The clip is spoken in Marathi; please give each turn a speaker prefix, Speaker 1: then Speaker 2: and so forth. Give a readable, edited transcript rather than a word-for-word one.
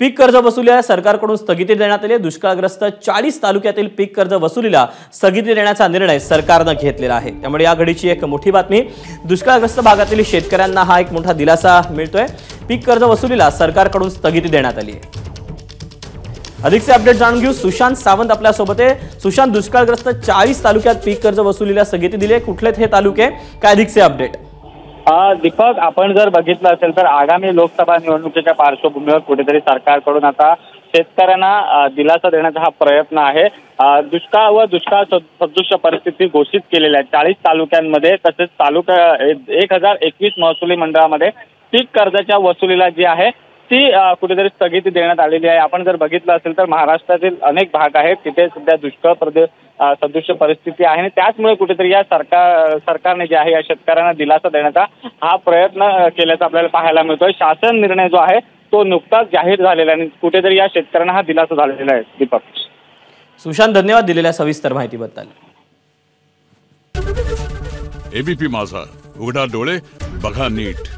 Speaker 1: पीक कर्ज वसुलीला सरकारकडून स्थगिती देण्यात आली आहे। दुष्काळग्रस्त 40 तालुक्यातील पीक कर्ज वसुलीला स्थगिती देण्याचा निर्णय सरकारने घेतलेला आहे। त्यामुळे या घडीची एक मोठी बातमी, दुष्काळग्रस्त भागातील शेतकऱ्यांना हा एक मोठा दिलासा मिळतोय। पीक कर्ज वसुलीला सरकारकडून स्थगिती देण्यात आली आहे। अधिकचे अपडेट जाणून घेऊ, सुशांत सावंत आपल्या सोबत आहे। सुशांत, दुष्काळग्रस्त 40 तालुक्यात पीक कर्ज वसुलीला स्थगिती दिली आहे, कुठले हे तालुके, काय अधिकचे अपडेट?
Speaker 2: दीपक, आपण जर बघितलं असेल तर आगामी लोकसभा निवडणुकीच्या पार्श्वभूमीवर कुठेतरी सरकारकडून आता शेतकऱ्यांना दिलासा देण्याचा हा प्रयत्न आहे। दुष्काळ व दुष्काळ सदृश परिस्थिती घोषित केलेल्या 40 तालुक्यांमध्ये तसेच तालुका 1021 महसुली मंडळामध्ये पीक कर्जाच्या वसुलीला जी आहे ती कुठेतरी स्थगिती देण्यात आलेली आहे। आपण जर बघितलं असेल तर महाराष्ट्रातील अनेक भाग आहेत तिथे सध्या दुष्काळ सदृश परिस्थिती आहे आणि त्याचमुळे कुठेतरी या सरकारने जे आहे या शेतकऱ्यांना दिलासा देण्याचा हा प्रयत्न केल्याचं आपल्याला पाहायला मिळतोय। शासन निर्णय जो आहे तो नुकताच जाहीर झालेला आणि कुठेतरी या शेतकऱ्यांना हा दिलासा झालेला आहे। दीपक,
Speaker 1: सुशांत, धन्यवाद दिलेल्या सविस्तर माहितीबद्दल।
Speaker 3: एबीपी माझा, उघडा डोळे बघा नीट।